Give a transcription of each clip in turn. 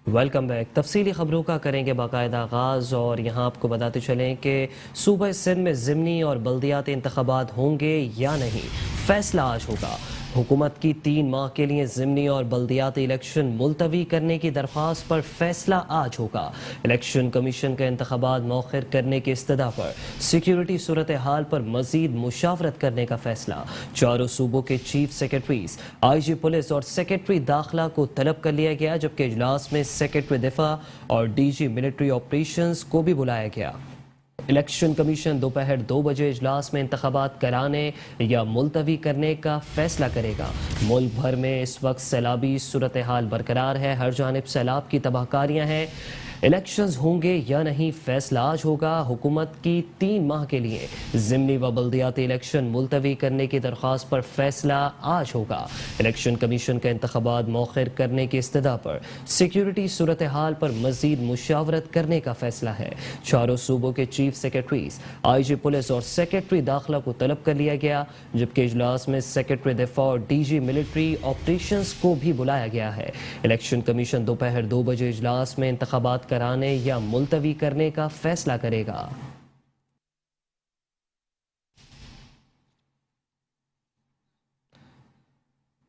Welcome back. تفصیلی خبروں کا کریں گے باقاعدہ آغاز، اور یہاں آپ کو بتاتے چلیں کہ صوبہ سندھ میں ضمنی اور بلدیاتی انتخابات ہوں گے یا نہیں، فیصلہ آج ہوگا۔ حکومت کی 3 ماہ کے لیے ضمنی اور بلدیاتی الیکشن ملتوی کرنے کی درخواست پر فیصلہ آج ہوگا۔ الیکشن کمیشن کا انتخابات مؤخر کرنے کی استدعا پر سیکیورٹی صورتحال پر مزید مشاورت کرنے کا فیصلہ۔ چاروں صوبوں کے چیف سیکرٹریز، آئی جی پولیس اور سیکرٹری داخلہ کو طلب کر لیا گیا، جبکہ اجلاس میں سیکرٹری دفاع اور ڈی جی ملٹری آپریشنز کو بھی بلایا گیا۔ الیکشن کمیشن دوپہر 2 بجے اجلاس میں انتخابات کرانے یا ملتوی کرنے کا فیصلہ کرے گا۔ ملک بھر میں اس وقت سیلابی صورتحال برقرار ہے، ہر جانب سیلاب کی تباہ کاریاں ہیں۔ الیکشنز ہوں گے یا نہیں، فیصلہ آج ہوگا۔ حکومت کی 3 ماہ کے لیے ضمنی و بلدیاتی الیکشن ملتوی کرنے کی درخواست پر فیصلہ آج ہوگا۔ الیکشن کمیشن کا انتخابات مؤخر کرنے کی استدعا پر سیکیورٹی صورتحال پر مزید مشاورت کرنے کا فیصلہ ہے۔ چاروں صوبوں کے چیف سیکرٹریز، آئی جی پولیس اور سیکرٹری داخلہ کو طلب کر لیا گیا، جبکہ اجلاس میں سیکرٹری دفاع اور ڈی جی ملٹری آپریشنز کو بھی بلایا گیا ہے۔ الیکشن کمیشن دوپہر 2 بجے اجلاس میں انتخابات کرانے یا ملتوی کرنے کا فیصلہ کرے گا۔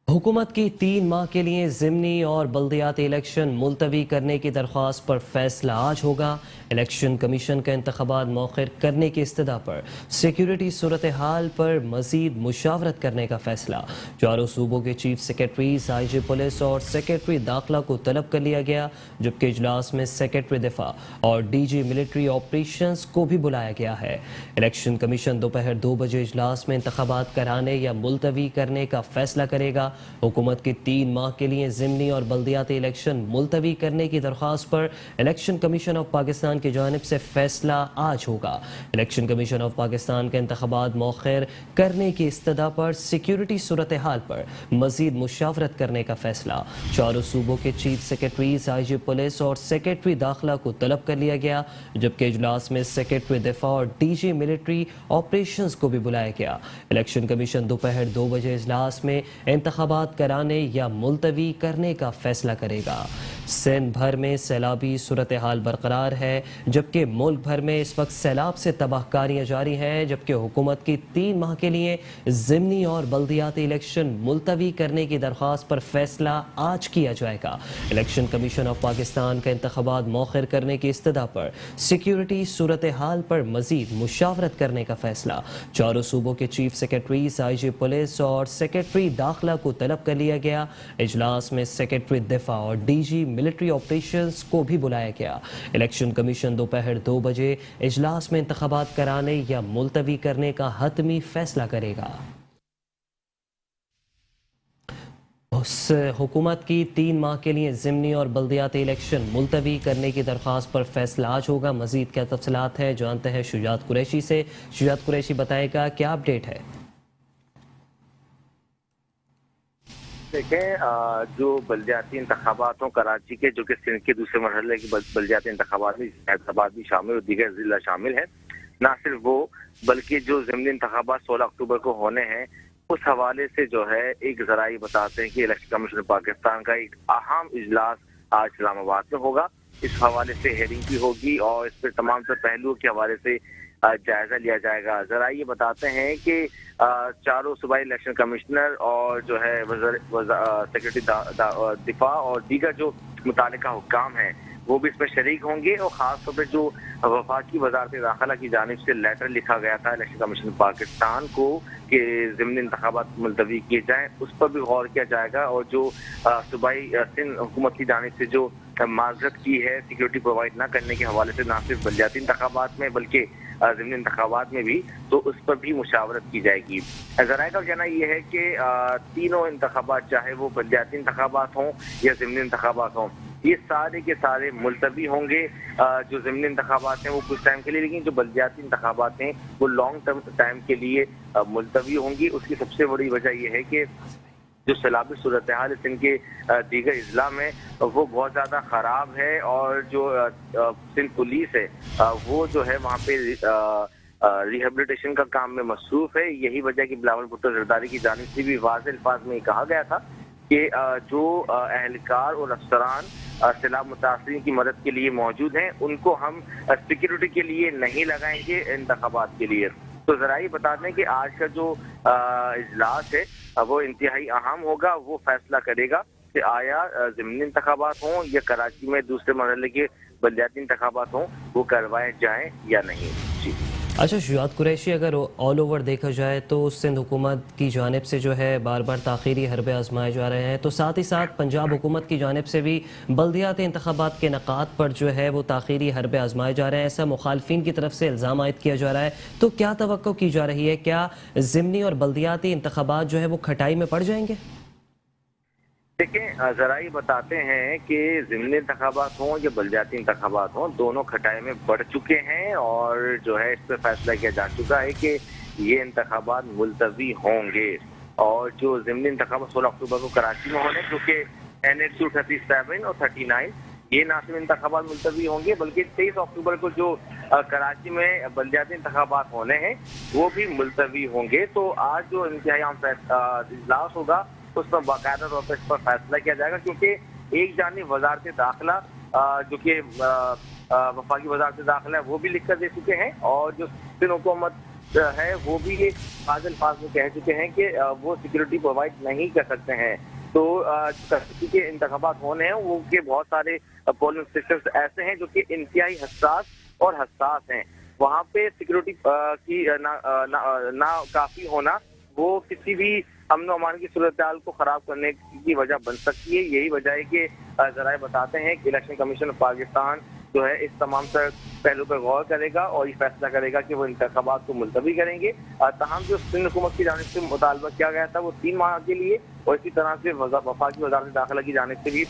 حکومت کی 3 ماہ کے لیے ضمنی اور بلدیاتی الیکشن ملتوی کرنے کی درخواست پر فیصلہ آج ہوگا۔ الیکشن کمیشن کا انتخابات مؤخر کرنے کی استدعا پر سیکیورٹی صورتحال پر مزید مشاورت کرنے کا فیصلہ۔ چاروں صوبوں کے چیف سیکرٹریز، آئی جی پولیس اور سیکرٹری داخلہ کو طلب کر لیا گیا، جبکہ اجلاس میں سیکرٹری دفاع اور ڈی جی ملٹری آپریشنز کو بھی بلایا گیا ہے۔ الیکشن کمیشن دوپہر 2 بجے اجلاس میں انتخابات کرانے یا ملتوی کرنے کا فیصلہ کرے گا۔ حکومت کی 3 ماہ کے لیے ضمنی اور بلدیاتی الیکشن ملتوی کرنے کی درخواست پر الیکشن کمیشن آف پاکستان کی جانب سے فیصلہ آج ہوگا۔ الیکشن کمیشن آف پاکستان کے انتخابات مؤخر کرنے کی استدعا پر سیکیورٹی صورتحال پر مزید مشاورت کرنے کا فیصلہ۔ چاروں صوبوں کے چیف سیکرٹریز، آئی جی پولیس اور سیکرٹری داخلہ کو طلب کر لیا گیا، جبکہ اجلاس میں سیکرٹری دفاع اور ڈی جی ملٹری آپریشنز کو بھی بلایا گیا۔ الیکشن کمیشن دوپہر 2 بجے اجلاس میں انتخابات کرانے یا ملتوی کرنے کا فیصلہ کرے گا۔ سندھ بھر میں سیلابی صورتحال برقرار ہے، جبکہ ملک بھر میں اس وقت سیلاب سے تباہ کاریاں جاری ہیں، جبکہ حکومت کی 3 ماہ کے لیے ضمنی اور بلدیاتی الیکشن ملتوی کرنے کی درخواست پر فیصلہ آج کیا جائے گا۔ الیکشن کمیشن آف پاکستان کا انتخابات مؤخر کرنے کی استدعا پر سیکیورٹی صورتحال پر مزید مشاورت کرنے کا فیصلہ۔ چاروں صوبوں کے چیف سیکرٹریز، آئی جی پولیس اور سیکرٹری داخلہ کو طلب کر لیا گیا، اجلاس میں سیکرٹری دفاع اور ڈی جی ملٹری آپریشنز کو بھی بلایا گیا۔ الیکشن کمیشن دوپہر 2 بجے اجلاس میں انتخابات کرانے یا ملتوی کرنے کا حتمی فیصلہ کرے گا۔ حکومت کی 3 ماہ کے لیے ضمنی اور بلدیاتی الیکشن ملتوی کرنے کی درخواست پر فیصلہ آج ہوگا۔ مزید کیا تفصیلات ہیں جانتے ہیں شجاعت قریشی سے۔ شجاعت قریشی، بتائے گا کیا اپڈیٹ ہے؟ دیکھیں، جو بلدیاتی انتخابات ہوں کراچی کے، جو کہ سندھ کے دوسرے مرحلے کے بلدیاتی انتخابات میں حیدرآباد بھی شامل اور دیگر ضلع شامل ہیں، نہ صرف وہ بلکہ جو ضمنی انتخابات 16 اکتوبر کو ہونے ہیں، اس حوالے سے جو ہے ایک ذرائع بتاتے ہیں کہ الیکشن کمیشن پاکستان کا ایک اہم اجلاس آج اسلام آباد میں ہوگا۔ اس حوالے سے ہیئرنگ بھی ہوگی اور اس پہ تمام تر پہلوؤں کے حوالے سے جائزہ لیا جائے گا۔ ذرائع یہ بتاتے ہیں کہ چاروں صوبائی الیکشن کمشنر اور جو ہے سیکرٹری دفاع اور دیگر جو متعلقہ حکام ہیں وہ بھی اس میں شریک ہوں گے، اور خاص طور پہ جو وفاقی وزارت داخلہ کی جانب سے لیٹر لکھا گیا تھا الیکشن کمیشن پاکستان کو کہ ضمنی انتخابات ملتوی کیے جائیں، اس پر بھی غور کیا جائے گا، اور جو صوبائی سندھ حکومت کی جانب سے جو معذرت کی ہے سیکیورٹی پرووائڈ نہ کرنے کے حوالے سے، نہ صرف بلدیاتی انتخابات میں بلکہ ضمنی انتخابات میں بھی، تو اس پر بھی مشاورت کی جائے گی۔ ذرائع کا کہنا یہ ہے کہ تینوں انتخابات، چاہے وہ بلدیاتی انتخابات ہوں یا ضمنی انتخابات ہوں، یہ سارے کے سارے ملتوی ہوں گے۔ جو ضمنی انتخابات ہیں وہ کچھ ٹائم کے لیے، لیکن جو بلدیاتی انتخابات ہیں وہ لانگ ٹائم کے لیے ملتوی ہوں گی۔ اس کی سب سے بڑی وجہ یہ ہے کہ جو سیلابی صورتحال سندھ کے دیگر اضلاع میں وہ بہت زیادہ خراب ہے، اور جو سندھ پولیس ہے وہ جو ہے وہاں پہ ریہیبلیٹیشن کا کام میں مصروف ہے۔ یہی وجہ کہ بلاول بھٹو زرداری کی جانب سے بھی واضح الفاظ میں کہا گیا تھا کہ جو اہلکار اور افسران सैलाब मुतासरीन की मदद के लिए मौजूद हैं, उनको हम सिक्योरिटी के लिए नहीं लगाएंगे इंतखाबात के लिए। तो जरा ये बता दें कि आज का जो इजलास है वो इंतहाई अहम होगा। वो फैसला करेगा कि आया ज़िमनी इंतखाबात हों या कराची में दूसरे मरहले के बलदियाती इंतखाबात हों, वो करवाए जाएं या नहीं। जी अच्छा शुजात कुरैशी, अगर ऑल ओवर देखा जाए तो सिंध हुकूमत की जानिब से जो है बार बार ताख़ीरी हरबे आजमाए जा रहे हैं, तो साथ ही साथ पंजाब हुकूमत की जानिब से भी बल्दियाती इंतखाबात के नकात पर जो है वो ताख़ीरी हरबे आजमाए जा रहे हैं, ऐसा मुखालफिन की तरफ से इल्ज़ाम आयद किया जा रहा है। तो क्या तवक्को की जा रही है, क्या ज़िमनी और बल्दियाती इंतखाबात जो है वो खटाई में पड़ जाएंगे? देखें, जरा ये बताते हैं कि ज़िमनी इंतखाबात हों या बलदियाती इंतखाबात हों, दोनों खटाई में बढ़ चुके हैं और जो है इस पर फैसला किया जा चुका है कि ये इंतखाबात मुलतवी होंगे। और जो ज़िमनी इंतखाबात 16 अक्टूबर को कराची में होने, क्योंकि NH 237 और 39 ये ना सिर्फ इंतखाबात मुलतवी होंगे बल्कि 23 अक्टूबर को जो कराची में बलदियाती इंतखाबात होने हैं वो भी मुलतवी होंगे। तो आज जो इंतहाई इजलास होगा उसमें बाकायदा तौर पर इस पर फैसला किया जाएगा, क्योंकि एक जानिब वजारत दाखिला जो कि वफाकी वजारत दाखिला है वो भी लिख कर दे चुके हैं, और जो सिंध हुकूमत है वो भी ये फाजिल में कह चुके हैं कि वो सिक्योरिटी प्रोवाइड नहीं कर सकते हैं। तो कराची के इंतखाबात होने हैं वो के बहुत सारे पोलिंग स्टेशन ऐसे हैं जो कि इंतहाई हसास हैं। वहाँ पे सिक्योरिटी की ना काफी होना वो किसी भी अमन अमान की सूरत हाल को खराब करने की वजह बन सकती है। यही वजह है कि जराए बताते हैं कि इलेक्शन कमीशन ऑफ पाकिस्तान जो है इस तमाम तर पहलू पर गौर करेगा और ये फैसला करेगा कि वो इंतखाबात को मुलतवी करेंगे। तमाम जो सिंध हुकूमत की जानिब से मुतालबा किया गया था वो 3 माह के लिए, और इसी तरह से वफाकी वजारत दाखिला की जानिब से भी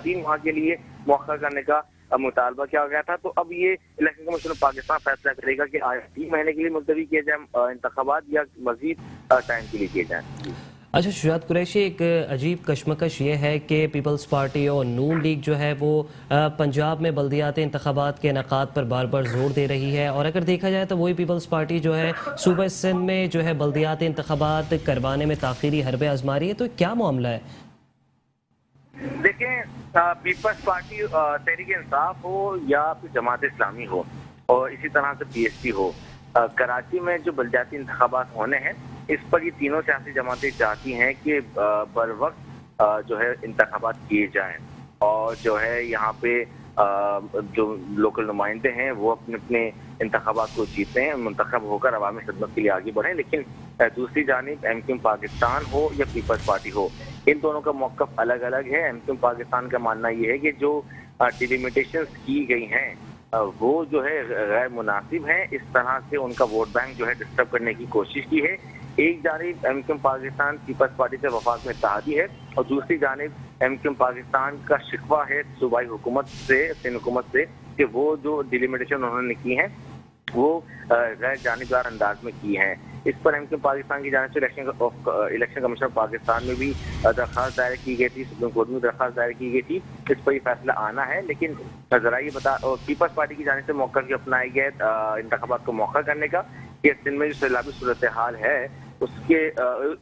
3 माह के लिए मौखर करने का मुतालबा किया गया था। तो अब ये इलेक्शन कमीशन ऑफ पाकिस्तान फैसला करेगा कि आया 3 महीने के लिए मुलतवी किए जाए इंतखाबात या मजीद टाइम के लिए किए जाए। अच्छा शुजात कुरैशी, एक अजीब कशमकश ये है कि पीपल्स पार्टी और नून लीग जो है वो पंजाब में बल्दियाती इंतखाबात के इनेकाद पर बार बार जोर दे रही है, और अगर देखा जाए तो वही पीपल्स पार्टी जो है सूबे सिंध में जो है बल्दियाती इंतखाबात करवाने में ताख़ीरी हरबे आजमा रही है। तो क्या मामला है? देखें, पीपल्स पार्टी तहरीक इंसाफ हो या फिर जमात इस्लामी हो और इसी तरह से PSP हो, कराची में जो बल्दियाती इंतखाबात होने हैं इस पर ये तीनों सियासी जमातें चाहती हैं कि बर वक्त जो है इंतखाबात किए जाएं, और जो है यहाँ पे जो लोकल नुमाइंदे हैं वो अपने अपने इंतखाबात को जीते हैं, मुंतखब होकर अवामी खिदमत के लिए आगे बढ़ें। लेकिन दूसरी जानिब MQM पाकिस्तान हो या पीपल्स पार्टी हो, इन दोनों का मौक़िफ़ अलग अलग है। MQM पाकिस्तान का मानना ये है कि जो डिलिमिटेशंस की गई हैं वो जो है गैर मुनासिब हैं, इस तरह से उनका वोट बैंक जो है डिस्टर्ब करने की कोशिश की है। एक जानिब MQM पाकिस्तान पीपल्स पार्टी से वफाक में इत्तेहादी है, और दूसरी जानिब MQM पाकिस्तान का शिकवा है सूबाई हुकूमत से, सिंध हुकूमत से, कि वो जो डिलिमिटेशन उन्होंने की हैं वो गैर जानिबदार अंदाज में की हैं। इस पर MQM पाकिस्तान की जानिब से इलेक्शन कमीशन ऑफ पाकिस्तान में भी दरख्वास्त दायर की गई थी, सुप्रीम कोर्ट में दरख्वास्त दायर की गई थी। इस पर ये फैसला आना है। लेकिन जरा ये पीपल्स पार्टी की जानिब से मौका की अपनाया गया इंतखाबात को मौका करने का कि सिंध में जो सैलाबी सूरत हाल है उसके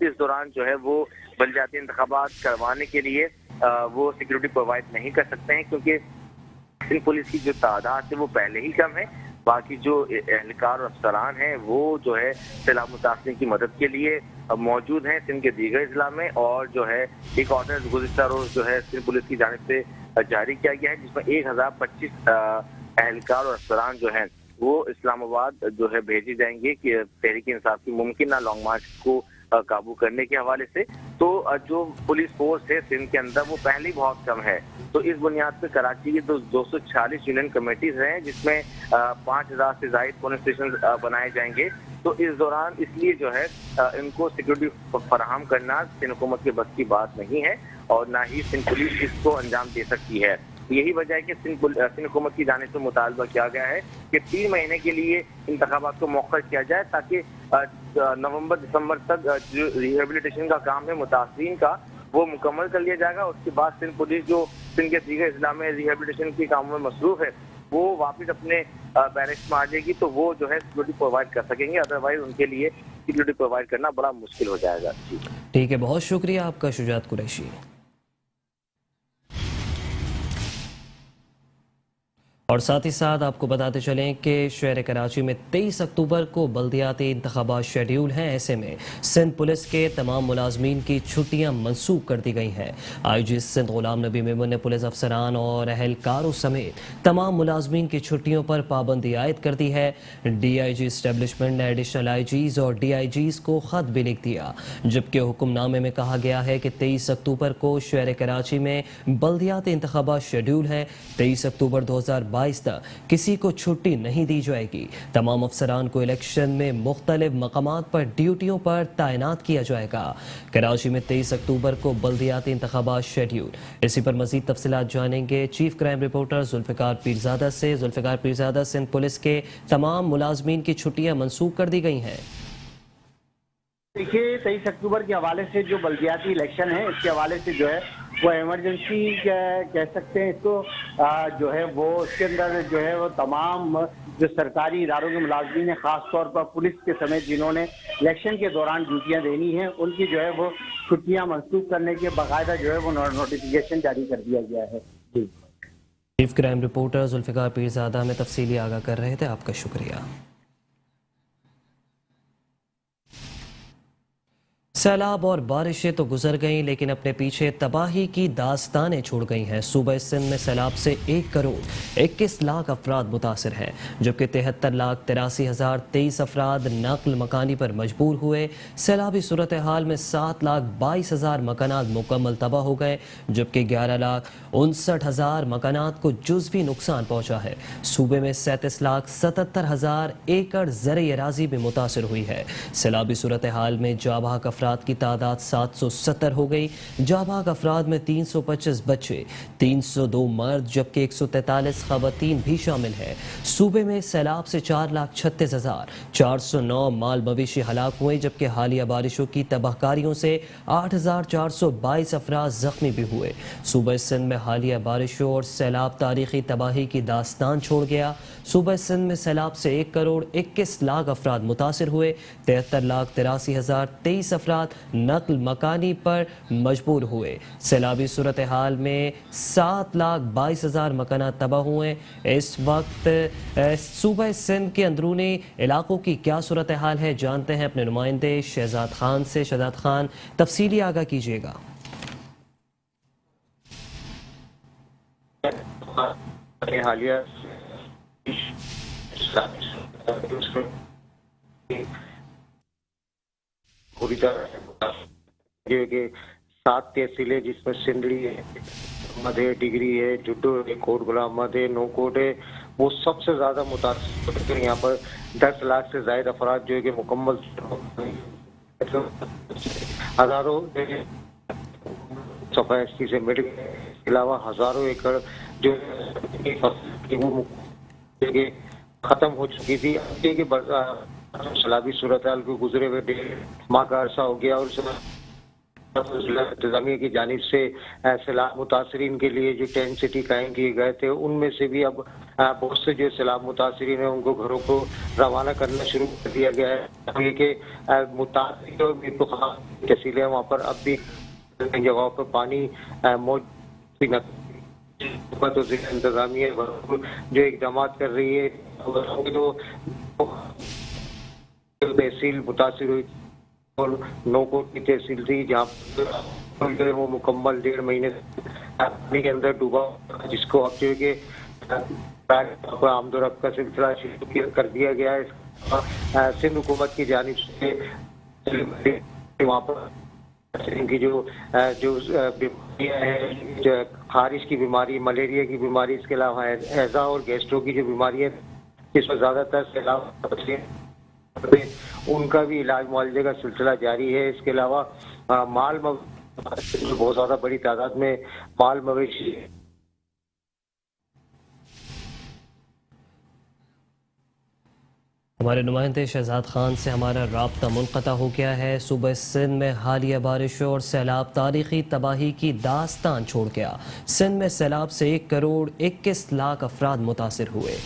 इस दौरान जो है वो बल्दियाती इंतखाबात करवाने के लिए वो सिक्योरिटी प्रोवाइड नहीं कर सकते हैं, क्योंकि सिंध पुलिस की जो तादाद है वो पहले ही कम है। बाकी जो एहलकार और अफसरान हैं वो जो है सैलाब मुतासरीन की मदद के लिए मौजूद हैं सिंध के दीगर अजला में, और जो है एक ऑर्डर गुज़िश्ता रोज जो है सिंध पुलिस की जानिब से जारी किया गया है, जिसमें 1025 एहलकार और अफसरान जो हैं वो इस्लामाबाद जो है भेजे जाएंगे कि तहरीक इंसाफ की मुमकिन लॉन्ग मार्च को काबू करने के हवाले से। तो जो पुलिस फोर्स है सिंध के अंदर वो पहले ही बहुत कम है। तो इस बुनियाद पे कराची की 246 यूनियन कमेटीज हैं, जिसमें 5000 से ज़ायद पोलिंग स्टेशन बनाए जाएंगे। तो इस दौरान इसलिए जो है इनको सिक्योरिटी फराहम करना सिंध हुकूमत के बस की बात नहीं है, और ना ही सिंध पुलिस इसको अंजाम दे सकती है। यही वजह है कि सिंध हुकूमत की जानिब से मुतालबा किया गया है कि 3 महीने के लिए इंतखाबात को मौखर किया जाए, ताकि नवंबर दिसंबर तक जो रिहेबिलिटेशन का काम है मुतासरीन का वो मुकम्मल कर लिया जाएगा। उसके बाद सिंध पुलिस जो सिंध के दीगर अजला में रिहेबिलिटेशन के कामों में मसरूफ है वो वापस अपने बैरक्स में आ जाएगी, तो वो जो है सिक्योरिटी प्रोवाइड कर सकेंगे। अदरवाइज उनके लिए सिक्योरिटी प्रोवाइड करना बड़ा मुश्किल हो जाएगा। ठीक है, बहुत शुक्रिया आपका शुजात कुरैशी। اور ساتھ ہی ساتھ آپ کو بتاتے چلیں کہ شہر کراچی میں 23 اکتوبر کو بلدیاتی انتخابات شیڈیول ہیں. ایسے میں سندھ پولیس کے تمام ملازمین کی چھٹیاں منسوخ کر دی گئی ہیں. آئی جی سندھ غلام نبی میمن نے پولیس افسران اور اہلکاروں سمیت تمام ملازمین کی چھٹیوں پر پابندی عائد کر دی ہے. ڈی آئی جی اسٹیبلشمنٹ نے ایڈیشنل آئی جیز اور ڈی آئی جیز کو خط بھی لکھ دیا، جبکہ حکم نامے میں کہا گیا ہے کہ 23 اکتوبر کو شہر کراچی میں بلدیاتی انتخابات شیڈیول ہیں. 23 اکتوبر 2022 تک کسی کو چھٹی نہیں دی جائے گی. تمام افسران کو الیکشن میں مختلف مقامات پر ڈیوٹیوں پر تعینات کیا جائے گا. کراچی میں 23 اکتوبر کو بلدیاتی انتخابات شیڈیول. اسی پر مزید تفصیلات جانیں گے chief crime reporter Zulfiqar Pirzada سے. ذوالفقار پیرزادہ، سندھ پولیس کے تمام ملازمین کی چھٹیاں منسوخ کر دی گئی ہیں. دیکھیے 23 اکتوبر کے حوالے سے جو بلدیاتی الیکشن ہے اس کے حوالے سے جو ہے وہ ایمرجنسی کہہ سکتے ہیں اس کو، جو ہے وہ اس کے اندر جو ہے وہ تمام جو سرکاری اداروں کے ملازمین ہیں، خاص طور پر پولیس کے سمیت جنہوں نے الیکشن کے دوران ڈیوٹیاں دینی ہیں، ان کی جو ہے وہ چھٹیاں منسوخ کرنے کے باقاعدہ جو ہے وہ نوٹیفیکیشن جاری کر دیا گیا ہے. جی، chief crime reporter Zulfiqar Pirzada میں تفصیلی آگاہ کر رہے تھے. آپ کا شکریہ. سیلاب اور بارشیں تو گزر گئیں لیکن اپنے پیچھے تباہی کی داستانیں چھوڑ گئی ہیں. صوبہ سندھ میں سیلاب سے 1 کروڑ 21 لاکھ افراد متاثر ہیں، جبکہ 73,83,023 افراد نقل مکانی پر مجبور ہوئے. سیلابی صورتحال میں 7,22,000 مکانات مکمل تباہ ہو گئے، جبکہ 11,59,000 مکانات کو جزوی نقصان پہنچا ہے. صوبے میں 37,77,000 ایکڑ زرعی اراضی بھی متاثر ہوئی ہے. سیلابی صورتحال میں جاں بحق افراد کی تعداد 770 ہو گئی. جاں بحق افراد میں 325 بچے، 302 مرد جبکہ 143 خواتین بھی شامل ہیں. صوبے میں سیلاب سے 4,36,409 مال مویشی ہلاک ہوئے، جبکہ حالیہ بارشوں کی تباہ کاریوں سے 8,422 افراد زخمی بھی ہوئے. صوبہ سندھ میں حالیہ بارشوں اور سیلاب تاریخی تباہی کی داستان چھوڑ گیا. صوبہ سندھ میں سیلاب سے 1 کروڑ 21 لاکھ افراد متاثر ہوئے. 73,83,023 افراد نقل مکانی پر مجبور ہوئے. سیلابی صورتحال میں 7,22,000 مکانات تباہ ہوئے. اس وقت صوبہ سندھ کے اندرونی علاقوں کی کیا صورتحال ہے، جانتے ہیں اپنے نمائندے شہزاد خان سے. شہزاد خان، تفصیلی آگاہ کیجیے گا. حالیہ پوری طرح 7 تحصیلیں جس میں سندڑی ہے، مدھے ڈگری ہے، جڈو ہے، کوٹ غلامت ہے، نوکوٹ ہے، وہ سب سے زیادہ متاثر ہوتے ہیں. یہاں پر 10 لاکھ سے زائد افراد جو ہے کہ مکمل ہزاروں صفائی سے مٹ گئے. اس کے علاوہ ہزاروں ایکڑ جو ختم ہو چکی تھی. سیلابی صورتحال کو گزرے ہوئے 1.5 ماہ کا عرصہ ہو گیا، اور ضلع انتظامیہ کی جانب سے سیلاب متاثرین کے لیے جو ٹینٹ سٹی قائم کیے گئے تھے، ان میں سے بھی اب بہت سے جو سیلاب متاثرین ہیں ان کو گھروں کو روانہ کرنا شروع کر دیا گیا ہے. کہ متاثرین تحصیلیں وہاں پر اب بھی جگہوں پر پانی موجود، تو ضلع انتظامیہ جو اقدامات کر رہی ہے. تو تحصیل متاثر ہوئی اور نوکوٹ کی تحصیل تھی جہاں وہ مکمل 1.5 مہینے پانی کے اندر ڈوبا، جس کو اب جو ہے کہ آمد و رفت کا سلسلہ شروع کر دیا گیا ہے. سندھ حکومت کی جانب سے وہاں پر کی جو بیماریاں ہیں، خارش کی بیماری، ملیریا کی بیماری، اس کے علاوہ ہیضہ اور گیسٹرو کی جو بیماریاں جس میں زیادہ تر سیلاب ان کا بھی علاج معالجے کا سلسلہ جاری ہے. اس کے علاوہ مال بہت زیادہ بڑی تعداد میں مال مویشی ہمارے نمائندے شہزاد خان سے ہمارا رابطہ منقطع ہو گیا ہے. صوبہ سندھ میں حالیہ بارشوں اور سیلاب تاریخی تباہی کی داستان چھوڑ گیا. سندھ میں سیلاب سے 1 کروڑ 21 لاکھ افراد متاثر ہوئے.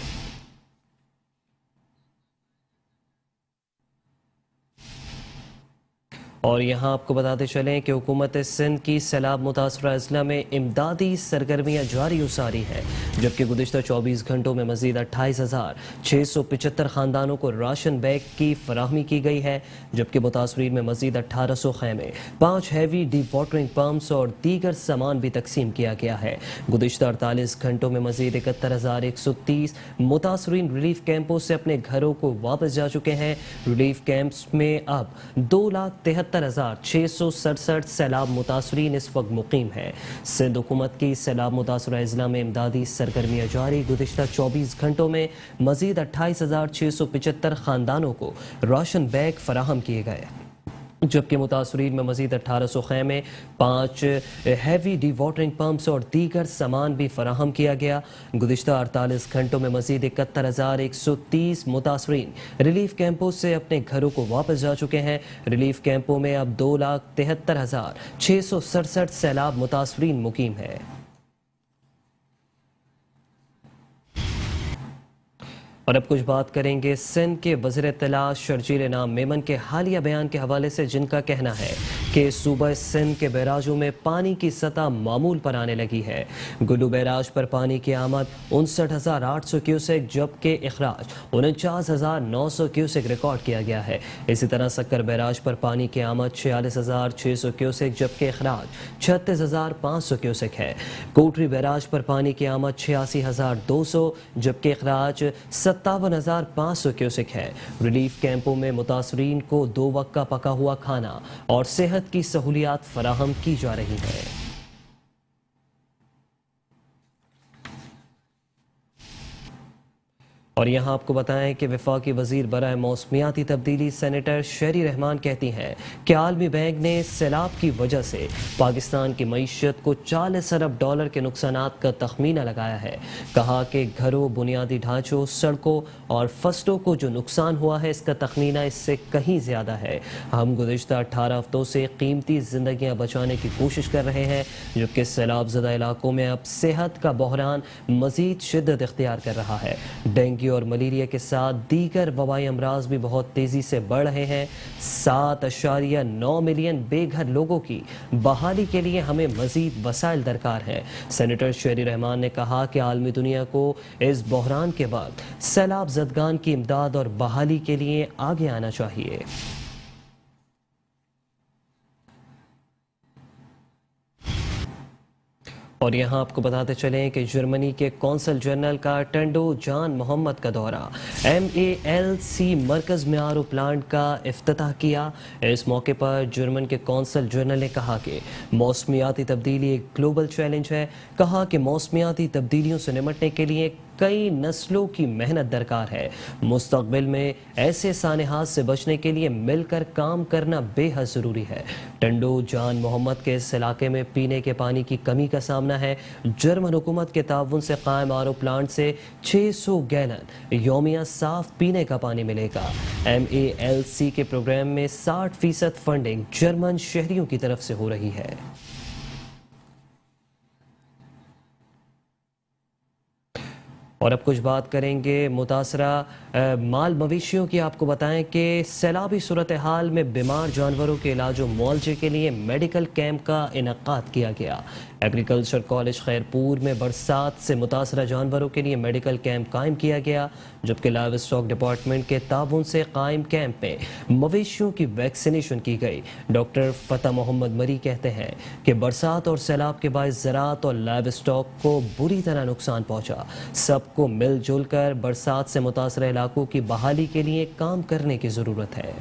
اور یہاں آپ کو بتاتے چلیں کہ حکومت سندھ کی سیلاب متاثرہ اضلاع میں امدادی سرگرمیاں جاری و ساری ہیں، جبکہ گزشتہ 24 گھنٹوں میں مزید 28,675 خاندانوں کو راشن بیگ کی فراہمی کی گئی ہے، جبکہ متاثرین میں مزید 1800 خیمے، 5 ہیوی ڈی واٹرنگ پمپس اور دیگر سامان بھی تقسیم کیا گیا ہے۔ گزشتہ 48 گھنٹوں میں مزید 71,130 متاثرین ریلیف کیمپوں سے اپنے گھروں کو واپس جا چکے ہیں۔ ریلیف کیمپس میں اب 2,73,667 سیلاب متاثرین اس وقت مقیم ہیں۔ سندھ حکومت کی سیلاب متاثرہ اضلاع میں امدادی سرگرمیاں جاری، گزشتہ 24 گھنٹوں میں مزید 28,675 خاندانوں کو راشن بیگ فراہم کیے گئے، جبکہ متاثرین میں مزید 1800 خیمے، 5 ہیوی ڈی واٹرنگ پمپس اور دیگر سامان بھی فراہم کیا گیا۔ گزشتہ 48 گھنٹوں میں مزید 71,130 متاثرین ریلیف کیمپوں سے اپنے گھروں کو واپس جا چکے ہیں۔ ریلیف کیمپوں میں اب 2,73,667 سیلاب متاثرین مقیم ہیں۔ اور اب کچھ بات کریں گے سندھ کے وزیر اطلاع شرجیل انعام میمن کے حالیہ بیان کے حوالے سے، جن کا کہنا ہے کہ صوبہ سندھ کے بیراجوں میں پانی کی سطح معمول پر آنے لگی ہے۔ گلو بیراج پر پانی کی آمد 59,800 کیوسیک جبکہ اخراج 49,900 کیوسیک ریکارڈ کیا گیا ہے۔ اسی طرح سکر بیراج پر پانی کی آمد 46,600 کیوسیک جبکہ اخراج 36,500 کیوسیک ہے۔ کوٹری بیراج پر پانی کی آمد 86,200 جبکہ اخراج 57,500 کیوسک ہے۔ ریلیف کیمپوں میں متاثرین کو 2 وقت کا پکا ہوا کھانا اور صحت کی سہولیات فراہم کی جا رہی ہیں۔ اور یہاں آپ کو بتائیں کہ وفاقی وزیر برائے موسمیاتی تبدیلی سینیٹر شہری رحمان کہتی ہیں کہ عالمی بینک نے سیلاب کی وجہ سے پاکستان کی معیشت کو 40 ارب ڈالر کے نقصانات کا تخمینہ لگایا ہے۔ کہا کہ گھروں، بنیادی ڈھانچوں، سڑکوں اور فصلوں کو جو نقصان ہوا ہے اس کا تخمینہ اس سے کہیں زیادہ ہے۔ ہم گزشتہ 18 ہفتوں سے قیمتی زندگیاں بچانے کی کوشش کر رہے ہیں، جبکہ سیلاب زدہ علاقوں میں اب صحت کا بحران مزید شدت اختیار کر رہا ہے۔ ڈینگی اور ملیریا کے ساتھ دیگر وبائی امراض بھی بہت تیزی سے بڑھ رہے ہیں۔ 7.9 ملین بے گھر لوگوں کی بحالی کے لیے ہمیں مزید وسائل درکار ہیں۔ سینیٹر شہری رحمان نے کہا کہ عالمی دنیا کو اس بحران کے بعد سیلاب زدگان کی امداد اور بحالی کے لیے آگے آنا چاہیے۔ اور یہاں آپ کو بتاتے چلیں کہ جرمنی کے کونسل جنرل کا ٹنڈو جان محمد کا دورہ، MALC مرکز میں RO پلانٹ کا افتتاح کیا۔ اس موقع پر جرمن کے کونسل جنرل نے کہا کہ موسمیاتی تبدیلی ایک گلوبل چیلنج ہے۔ کہا کہ موسمیاتی تبدیلیوں سے نمٹنے کے لیے کئی نسلوں کی محنت درکار ہے۔ مستقبل میں ایسے سانحات سے بچنے کے لیے مل کر کام کرنا بے حد ضروری ہے۔ ٹنڈو جان محمد کے اس علاقے میں پینے کے پانی کی کمی کا سامنا ہے۔ جرمن حکومت کے تعاون سے قائم RO پلانٹ سے 600 گیلن یومیہ صاف پینے کا پانی ملے گا۔ MALC کے پروگرام میں 60% فنڈنگ جرمن شہریوں کی طرف سے ہو رہی ہے۔ اور اب کچھ بات کریں گے متاثرہ مال مویشیوں کی۔ آپ کو بتائیں کہ سیلابی صورتحال میں بیمار جانوروں کے علاج و معالجے کے لیے میڈیکل کیمپ کا انعقاد کیا گیا۔ ایگریکلچر کالج خیرپور میں برسات سے متاثرہ جانوروں کے لیے میڈیکل کیمپ قائم کیا گیا، جبکہ لائیو اسٹاک ڈپارٹمنٹ کے تعاون سے قائم کیمپ میں مویشیوں کی ویکسینیشن کی گئی۔ ڈاکٹر فتح محمد مری کہتے ہیں کہ برسات اور سیلاب کے باعث زراعت اور لائیو اسٹاک کو بری طرح نقصان پہنچا۔ سب کو مل جل کر برسات سے متاثرہ علاقوں کی بحالی کے لیے کام کرنے کی ضرورت ہے۔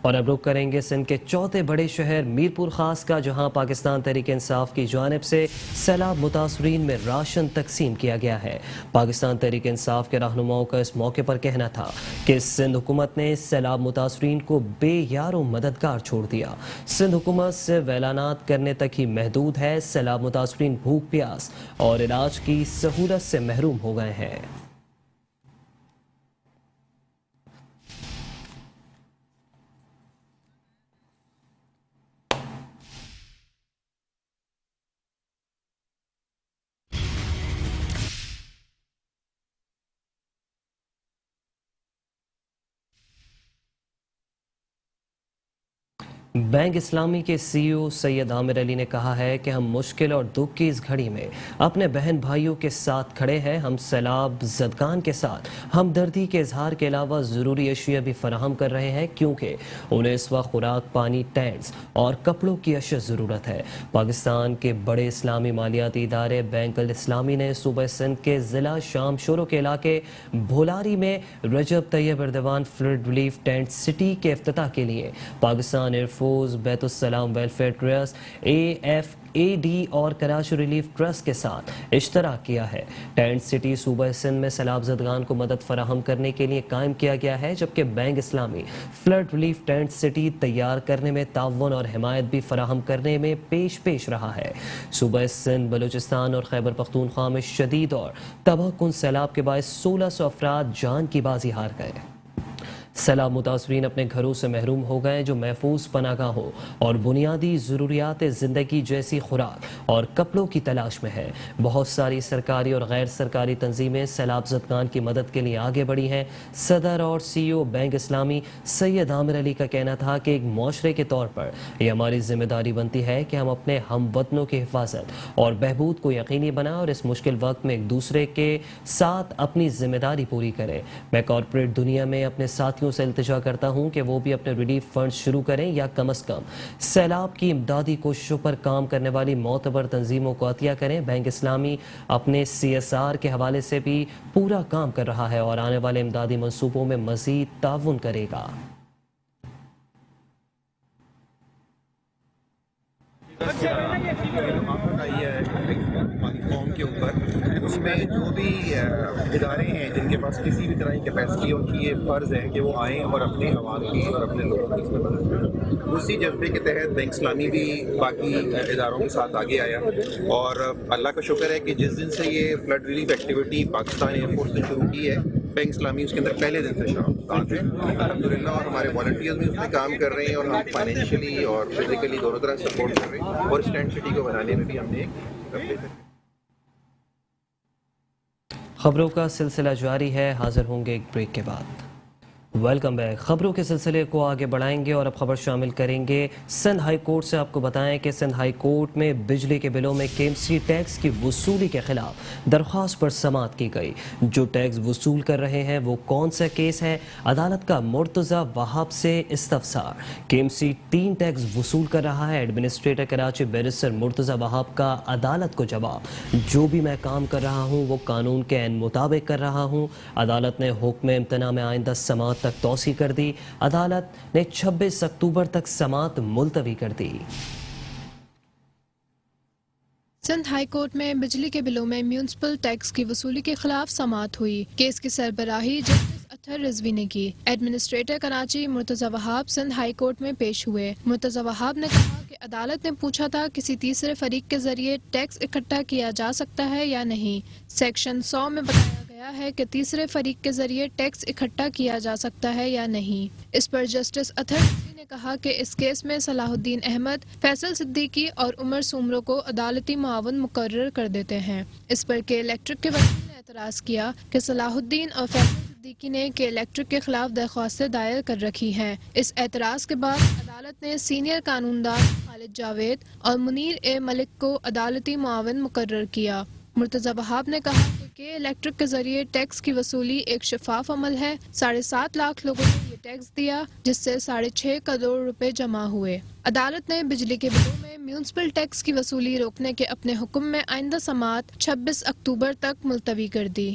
اور اب رخ کریں گے سندھ کے چوتھے بڑے شہر میرپور خاص کا، جہاں پاکستان تحریک انصاف کی جانب سے سیلاب متاثرین میں راشن تقسیم کیا گیا ہے۔ پاکستان تحریک انصاف کے رہنماؤں کا اس موقع پر کہنا تھا کہ سندھ حکومت نے سیلاب متاثرین کو بے یار و مددگار چھوڑ دیا۔ سندھ حکومت صرف اعلانات کرنے تک ہی محدود ہے۔ سیلاب متاثرین بھوک پیاس اور علاج کی سہولت سے محروم ہو گئے ہیں۔ बैंक इस्लामी के सीईओ सैयद आमिर अली ने कहा है कि हम मुश्किल और दुख की इस घड़ी में अपने बहन भाइयों के साथ खड़े हैं। हम सैलाब ज़दगान के साथ हमदर्दी के इजहार के अलावा ज़रूरी अशिया भी फराहम कर रहे हैं, क्योंकि उन्हें इस वक्त खुराक, पानी, टेंट्स और कपड़ों की अशद ज़रूरत है। पाकिस्तान के बड़े इस्लामी मालियाती इदारे बैंक अल इस्लामी ने सूबे सिंध के ज़िला शाम शोरों के इलाके भोलारी में Recep Tayyip Erdogan flood relief tent city के इफ्तिताह के लिए Pakistan air force, Baitussalam welfare trust, AFAD और कराची रिलीफ ट्रस्ट के साथ इश्तराक किया है। टेंट सिटी सूबा सिंध में सैलाब ज़दगान को मदद फराहम करने के लिए कायम किया गया है, जबकि बैंक इस्लामी फ्लड रिलीफ टेंट सिटी तैयार करने में ताउन और हिमायत भी फराहम करने में पेश रहा है। सूबा सिंध, बलूचिस्तान और खैबर पख्तूनख्वा में शदीद और तबाहकुन सैलाब के बायस 1600 अफराद जान की बाजी हार गए। सैलाब मुतासरीन अपने घरों से महरूम हो गए, जो महफूज पनागाहों और बुनियादी ज़रूरियात ज़िंदगी जैसी खुराक और कपड़ों की तलाश में है। बहुत सारी सरकारी और गैर सरकारी तंजीमें सैलाब ज़दगान की मदद के लिए आगे बढ़ी हैं। सदर और CEO बैंक इस्लामी सैयद आमिर अली का कहना था कि एक मुआशरे के तौर पर यह हमारी जिम्मेदारी बनती है कि हम अपने हमवतनों की हिफाजत और बहबूद को यकीनी बनाएं और इस मुश्किल वक्त में एक दूसरे के साथ अपनी जिम्मेदारी पूरी करें। मैं कॉरपोरेट दुनिया में अपने साथियों से इल्तिजा करता हूं कि वो भी अपने रिलीफ फंड शुरू करें या कम से कम सैलाब की इमदादी कोशिशों पर काम करने वाली मोतबर तंजीमों को अतिया करें। बैंक इस्लामी अपने CSR के हवाले से भी पूरा काम कर रहा है और आने वाले इमदादी मंसूबों में मजीद ताउन करेगा। प्लेटफॉर्म के ऊपर उसमें जो भी इदारे हैं जिनके पास किसी भी तरह की कैपेसिटी, उनकी ये फ़र्ज़ है कि वो आएँ और अपने अवाम की और अपने लोगों की इसमें मदद करें। उसी जज्बे के तहत बैंक इस्लामी भी बाकी इदारों के साथ आगे आया और अल्लाह का शुक्र है कि जिस दिन से ये flood relief activity Pakistan air force ने शुरू की है, बैंक इस्लामी उसके अंदर पहले दिन से साथ है अल्हम्दुलिल्लाह, और हमारे वॉलंटियर्स भी उसमें काम कर रहे हैं और हम फाइनेंशियली और फिजिकली दोनों तरह सपोर्ट कर रहे हैं और स्टैंड सिटी को बनाने में भी हमने एक खबरों का सिलसिला जारी है। हाजिर होंगे एक ब्रेक के बाद। Welcome back. खबरों के सिलसिले को आगे बढ़ाएंगे और अब खबर शामिल करेंगे सिंध हाई कोर्ट से। आपको बताएं कि सिंध हाई कोर्ट में बिजली के बिलों में KMC टैक्स की वसूली के खिलाफ दरख्वास्त पर समाअत की गई। जो टैक्स वसूल कर रहे हैं वो कौन सा केस है? अदालत का मुर्तज़ा वहाब से इस्तफसार। KMC 3 टैक्स वसूल कर रहा है। एडमिनिस्ट्रेटर कराची बैरिस्टर मुर्तज़ा वहाब का अदालत को जवाब, जो भी मैं काम कर रहा हूँ वो कानून के ऐन मुताबिक कर रहा हूँ। अदालत ने हुक्म इम्तना में आइंदा समाअत तक तौसी कर दी। अदालत ने 26 अक्टूबर तक समाअत मुलतवी कर दी। सिंध हाई कोर्ट में बिजली के बिलों में म्यूनिसिपल टैक्स की वसूली के खिलाफ समाअत हुई। केस की सरबराही जस्टिस अतहर रिजवी ने की। Administrator Karachi Murtaza Wahab Sindh high court में पेश हुए। मुर्तज़ा वहाब ने कहा कि अदालत ने पूछा था किसी तीसरे फरीक के जरिए टैक्स इकट्ठा किया जा सकता है या नहीं। सेक्शन 100 में बताया गया है कि तीसरे फरीक के जरिए टैक्स इकट्ठा किया जा सकता है या नहीं। इस पर जस्टिस अतहर रिजवी ने कहा कि इस केस में सलाहुद्दीन अहमद, फैसल सिद्दीकी और उमर सुमरो को अदालती मुआवन मुकर्रर कर देते हैं। इस पर के इलेक्ट्रिक के वकील ने एतराज किया कि सलाहुद्दीन और फैसल सिद्दीकी ने के इलेक्ट्रिक के खिलाफ दरख्वास्तें दायर कर रखी हैं। इस एतराज के बाद अदालत ने सीनियर कानूनदान खालिद जावेद और मुनीर ए मलिक को अदालती मुआवन मुकर्रर किया। मुर्तज़ा वहाब ने कहा कि के इलेक्ट्रिक के जरिए टैक्स की वसूली एक शफाफ अमल है। 7.5 लाख लोगों ने ये टैक्स दिया, जिससे 6.5 करोड़ रुपए जमा हुए। अदालत ने बिजली के बिलों में म्यूनिसिपल टैक्स की वसूली रोकने के अपने हुक्म में आइंदा समाअत 26 अक्टूबर तक मुलतवी कर दी।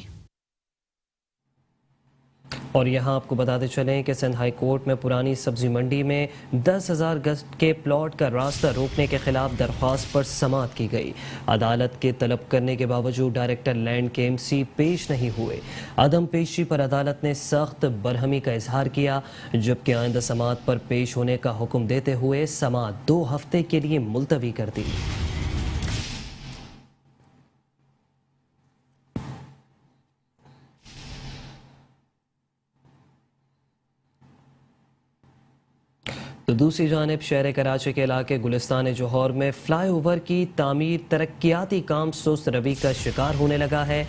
और यहाँ आपको बताते चलें कि सिंध हाई कोर्ट में पुरानी सब्जी मंडी में 10,000 गज के प्लॉट का रास्ता रोकने के खिलाफ दरख्वास्त पर समाअत की गई। अदालत के तलब करने के बावजूद डायरेक्टर लैंड KMC पेश नहीं हुए। अदम पेशी पर अदालत ने सख्त बरहमी का इजहार किया, जबकि आइंदा समाअत पर पेश होने का हुक्म देते हुए समाअत 2 हफ्ते के लिए मुलतवी कर दी। तो दूसरी जानिब शहर कराची के इलाके गुलिस्तान जौहर में फ्लाई ओवर की तामीर तरक्याती काम सुस्त रवि का शिकार होने लगा है।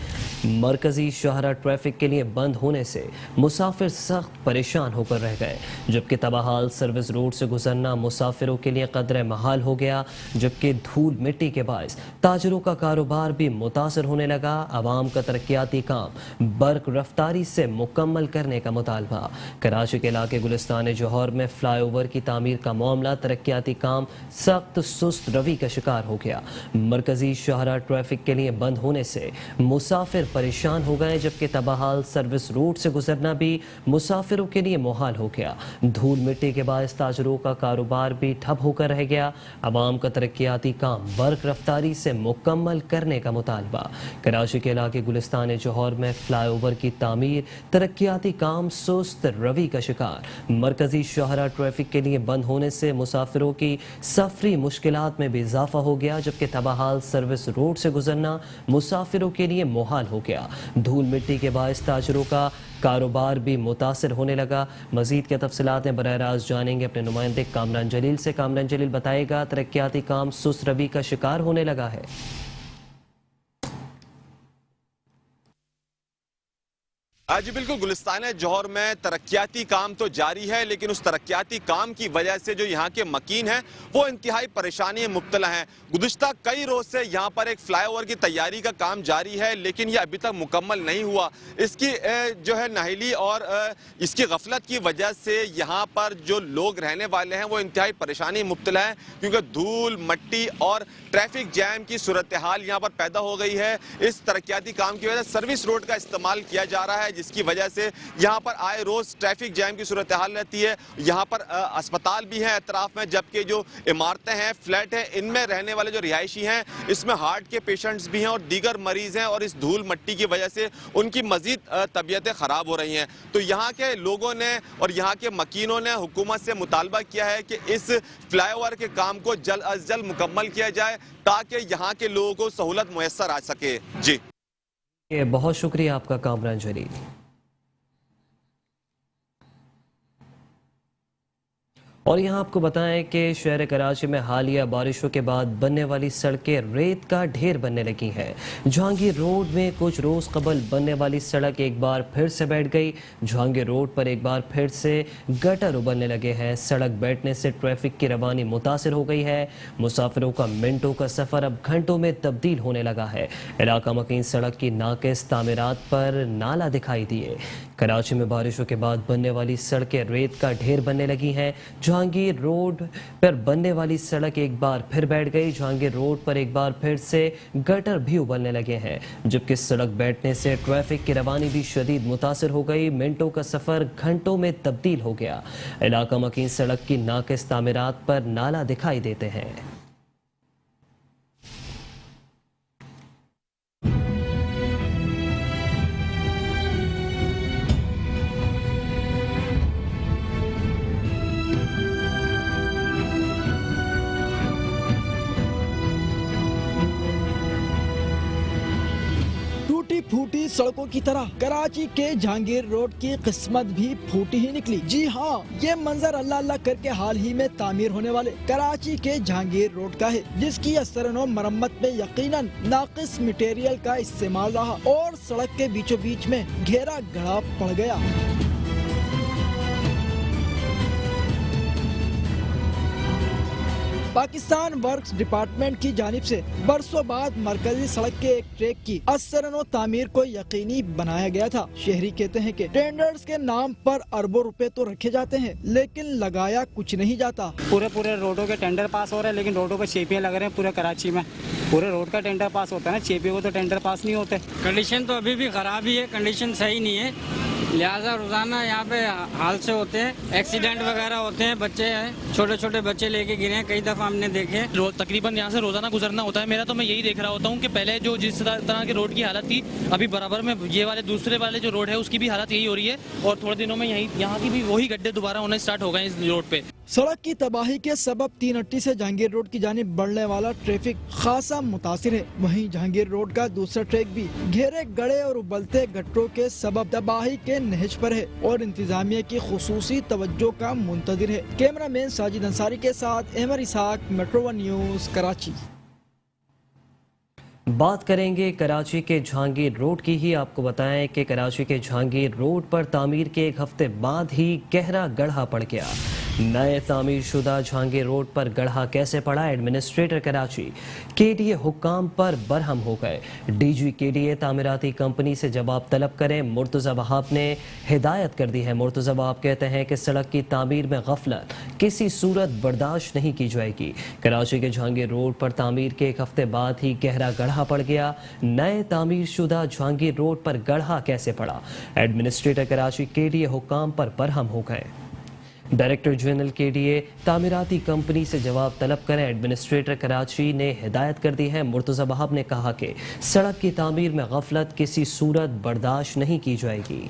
मरकजी शाहरा ट्रैफिक के लिए बंद होने से मुसाफिर सख्त परेशान होकर रह गए, जबकि तबाहाल सर्विस रोड से गुजरना मुसाफिरों के लिए कदरे महाल हो गया, जबकि धूल मिट्टी के बायस ताजरों का कारोबार भी मुतासर होने लगा। आवाम का तरक्याती काम बर्क रफ्तारी से मुकम्मल करने का मुतालबा। कराची के इलाके गुलिस्तान जौहर में फ्लाई ओवर की तामीर का मामला तरक्याती काम सख्त सुस्त रवि का शिकार हो गया। मरकजी शाहरा ट्रैफिक के लिए बंद होने से मुसाफिर परेशान हो गए, जबकि तबाहाल सर्विस रोड से गुजरना भी मुसाफिरों के लिए मुहाल हो गया। धूल मिट्टी के बायस ताजरों का कारोबार भी ठप होकर रह गया। आवाम का तरक्याती काम बर्क रफ्तारी से मुकम्मल करने का मुतालबा। कराची के इलाके गुलिस्तान जौहर में फ्लाई ओवर की तामीर तरक्याती काम सुस्त रवि का शिकार। मरकजी शाहरा ट्रैफिक के लिए बंद होने से मुसाफिरों की सफरी मुश्किलात में भी इजाफा हो गया, जबकि तबाहाल सर्विस रोड से गुजरना मुसाफिरों के लिए मुहाल हो गया। धूल मिट्टी के बायस ताजरों का कारोबार भी मुतासर होने लगा। मजीद के तफसीलात में बराह रास्त जानेंगे अपने नुमाइंदे कामरान जलील से। कामरान जलील बताएगा, तरक्याती काम सुस्त रवि का शिकार होने लगा है। जी बिल्कुल, गुलिस्तान जौहर में तरक्याती काम तो जारी है, लेकिन उस तरक्याती काम की वजह से जो यहाँ के मकीन हैं वो इंतहाई परेशानी में मुब्तला हैं। गुज़िश्ता कई रोज़ से यहाँ पर एक फ्लाई ओवर की तैयारी का काम जारी है, लेकिन ये अभी तक मुकम्मल नहीं हुआ। इसकी जो है नाहिली और इसकी गफलत की वजह से यहाँ पर जो लोग रहने वाले हैं वो इंतहाई परेशानी में मुब्तला हैं, क्योंकि धूल मट्टी और ट्रैफिक जैम की सूरत हाल यहाँ पर पैदा हो गई है। इस तरक्याती काम की वजह से सर्विस रोड का इस्तेमाल किया जा रहा है, जिसकी वजह से यहाँ पर आए रोज ट्रैफिक जैम की सूरत हाल रहती है। यहाँ पर अस्पताल भी हैं अतराफ में, जबकि जो इमारतें हैं, फ्लैट हैं, इनमें रहने वाले जो रिहायशी हैं, इसमें हार्ट के पेशेंट्स भी हैं और दीगर मरीज हैं, और इस धूल मट्टी की वजह से उनकी मजीद तबीयतें ख़राब हो रही हैं। तो यहाँ के लोगों ने और यहाँ के मकीनों ने हुकूमत से मुतालबा किया है कि इस फ्लाई ओवर के काम को जल्द अज जल्द मुकम्मल किया जाए, ताकि यहाँ के लोगों को सहूलत मुयस्सर आ सके। जी बहुत शुक्रिया आपका कामरान जलील। और यहाँ आपको बताएं कि शहर कराची में हालिया बारिशों के बाद बनने वाली सड़कें रेत का ढेर बनने लगी हैं। जहांगीर रोड में कुछ रोज़ कबल बनने वाली सड़क एक बार फिर से बैठ गई। जहांगीर रोड पर एक बार फिर से गटर उबलने लगे हैं। सड़क बैठने से ट्रैफिक की रवानी मुतासर हो गई है। मुसाफिरों का मिनटों का सफ़र अब घंटों में तब्दील होने लगा है। इलाका मकीन सड़क की नाकिस तामीरात पर नाला दिखाई दिए। कराची में बारिशों के बाद बनने वाली सड़कें रेत का ढेर बनने लगी हैं। जहांगीर रोड पर बनने वाली सड़क एक बार फिर बैठ गई। जहांगीर रोड पर एक बार फिर से गटर भी उबलने लगे हैं, जबकि सड़क बैठने से ट्रैफिक की रवानी भी शदीद मुतासर हो गई। मिनटों का सफ़र घंटों में तब्दील हो गया। इलाका मकीन सड़क की नाकिस तामीरात पर नाला दिखाई देते हैं। फूटी सड़कों की तरह कराची के जहांगीर रोड की किस्मत भी फूटी ही निकली। जी हाँ, ये मंजर अल्लाह अल्लाह करके हाल ही में तामीर होने वाले कराची के जहांगीर रोड का है, जिसकी असरनो मरम्मत में यकीनन नाकिस मटेरियल का इस्तेमाल रहा और सड़क के बीचों बीच में घेरा गड़ा पड़ गया। पाकिस्तान वर्क्स डिपार्टमेंट की जानिब से बरसों बाद मरकजी सड़क के एक ट्रैक की असरनो तामीर को यकीनी बनाया गया था। शहरी कहते हैं कि टेंडर्स के नाम पर अरबों रुपए तो रखे जाते हैं, लेकिन लगाया कुछ नहीं जाता। पूरे रोडों के टेंडर पास हो रहे हैं, लेकिन रोडों पे चेपियां लग रहे हैं। पूरे कराची में पूरे रोड का टेंडर पास होता है ना, चेपियों को तो टेंडर पास नहीं होते। कंडीशन तो अभी भी खराब ही है, कंडीशन सही नहीं है, लिहाजा रोजाना यहाँ पे हादसे होते हैं, एक्सीडेंट वगैरह होते हैं। बच्चे हैं, छोटे छोटे बच्चे लेके गिरे हैं, कई दफा हमने देखे। तकरीबन यहाँ से रोजाना गुजरना होता है मेरा, तो मैं यही देख रहा होता हूँ कि पहले जो जिस तरह के रोड की हालत थी, अभी बराबर में ये वाले दूसरे वाले जो रोड है उसकी भी हालत यही हो रही है, और थोड़े दिनों में यहाँ की भी वही गड्ढे दोबारा होने स्टार्ट हो गए इस रोड पे। सड़क की तबाही के सबब 380 से जहांगीर रोड की जानिब बढ़ने वाला ट्रैफिक खासा मुतासिर है। वहीं जहांगीर रोड का दूसरा ट्रैक भी घेरे गड़े और उबलते गट्टरों के सबब तबाही के नहज पर है और इंतजामिया की खुसूसी तवज्जो का मुंतजिर है। कैमरामैन साजिद अंसारी के साथ Ahmed Ishaq, metro one news, Karachi. बात करेंगे कराची के जहांगीर रोड की ही। आपको बताएं कि कराची के जहांगीर रोड पर तामीर के एक हफ्ते बाद ही गहरा गड्ढा पड़ गया। नए तामीर शुदा जहांगीर रोड पर गड्ढा कैसे पड़ा, एडमिनिस्ट्रेटर कराची KDA हुक्काम पर बरहम हो गए। DG KDA तामीराती कंपनी से जवाब तलब करें, मुर्तज़ा वहाब ने हिदायत कर दी है। मुर्तज़ा वहाब कहते हैं कि सड़क की तामीर में गफलत किसी सूरत बर्दाश्त नहीं की जाएगी। कराची के जहांगीर रोड पर तामीर के एक हफ्ते बाद ही गहरा गड्ढा पड़ गया। नए तामीर शुदा जहांगीर रोड पर गड्ढा कैसे पड़ा, एडमिनिस्ट्रेटर कराची KDA हुक्काम पर बरहम हो गए। डायरेक्टर जनरल KDA तामीराती कंपनी से जवाब तलब करें, एडमिनिस्ट्रेटर कराची ने हिदायत कर दी है। मुर्तज़ा वहाब ने कहा कि सड़क की तामीर में गफलत किसी सूरत बर्दाश्त नहीं की जाएगी।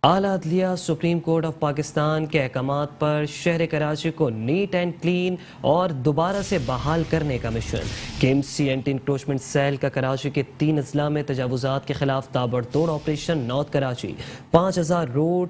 आला अदलिया सुप्रीम कोर्ट ऑफ पाकिस्तान के अहकामात पर शहर कराची को नीट एंड क्लीन और दोबारा से बहाल करने का मिशन। KMC एंटी इंक्रोचमेंट सेल का कराची के 3 अजला में तजावुजात के खिलाफ ताबड़तोड़ operation. North Karachi 5000 road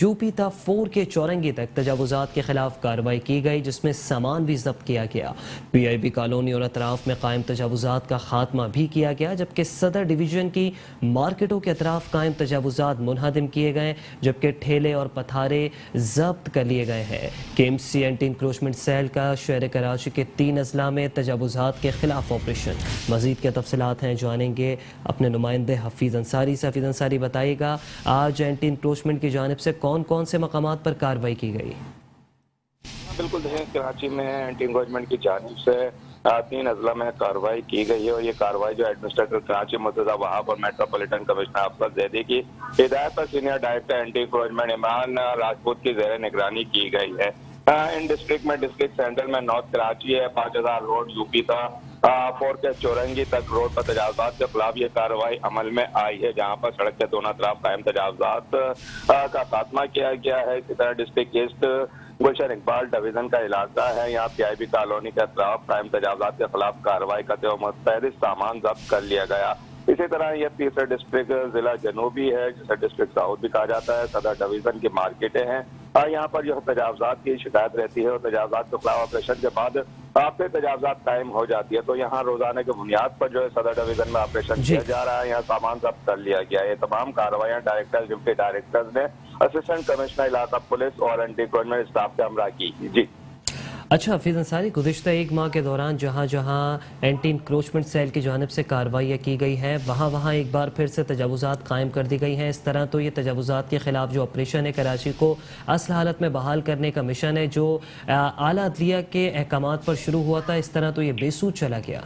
UP ता 4 के चौरंगी तक तजावुजात के खिलाफ कार्रवाई की गई, जिसमें सामान भी जब्त किया गया। PIB कॉलोनी और अतराफ में कायम तजावुजात का खात्मा भी किया गया, जबकि सदर डिवीजन की मार्केटों के अतराफ कायम तजावुजात मुनहदम किए गए, जबकि ठेले और पथारे जब्त कर लिए गए हैं। KMC एंटी इंक्रोचमेंट सेल का शहर कराची के 3 अजला में तजावुजात के खिलाफ ऑपरेशन। मजीद क्या तफसीलात हैं जानेंगे अपने नुमाइंदे हफीज़ अंसारी से। हफीज़ अंसारी बताइएगा, आज एंटी इंक्रोचमेंट की जानिब से कौन कौन से मकामात पर कार्रवाई की गई? बिल्कुल देखें, कराची में एंटी इंक्रोचमेंट की जानिब से 3 अजला में कार्रवाई की गई है और ये कार्रवाई जो एडमिनिस्ट्रेटर कराची मुर्तज़ा वहाब और मेट्रोपॉलिटन कमिश्नर अफसर ज़ैदी की हिदायत पर senior director anti encroachment Imran Rajput की ज़ेर निगरानी की गई है। इन डिस्ट्रिक्ट में डिस्ट्रिक्ट सेंटर में नॉर्थ कराची है, 5000 रोड UP ता 4 के चौरंगी तक रोड पर तजावुजात के खिलाफ ये कार्रवाई अमल में आई है, जहाँ पर सड़क के दोनों तरफ कायम तजावुजात का खात्मा किया गया है। इसी तरह डिस्ट्रिक्ट ईस्ट गुलशन इकबाल डिवीजन का इलाका है, यहाँ PIB कॉलोनी के अतराफ कायम तजावुजात के खिलाफ कार्रवाई करते हुए मुस्तैद सामान जब्त कर लिया गया। इसी तरह ये तीसरे डिस्ट्रिक्ट जिला जनूबी है, जिसे डिस्ट्रिक्ट साउथ भी कहा जाता है, सदर डिवीजन की मार्केटें हैं। यहाँ पर जो तजावुजात की शिकायत रहती है और तजावुजात के खिलाफ ऑपरेशन के बाद फिर तजावुजात कायम हो जाती है, तो यहाँ रोजाना की बुनियाद पर जो है सदर डिवीजन में ऑपरेशन किया जा रहा है। यहाँ सामान जब्त कर लिया गया है। ये तमाम कार्रवाइयाँ डायरेक्टर डिप्टी डायरेक्टर्स ने असिस्टेंट कमिश्नर इलाका पुलिस और एंटी इंक्रोचमेंट स्टाफ के हमरा की। जी अच्छा हफीज़ अंसारी, गुज़िश्ता 1 माह के दौरान जहाँ जहाँ एंटी इंक्रोचमेंट सेल की जानिब से कार्रवाइयाँ की गई हैं, वहाँ एक बार फिर से तजावुजात कायम कर दी गई हैं। इस तरह तो ये तजावुजात के खिलाफ जो ऑपरेशन है कराची को असल हालत में बहाल करने का मिशन है, जो आला अदलिया के अहकामात पर शुरू हुआ था, इस तरह तो ये बेसूद चला गया।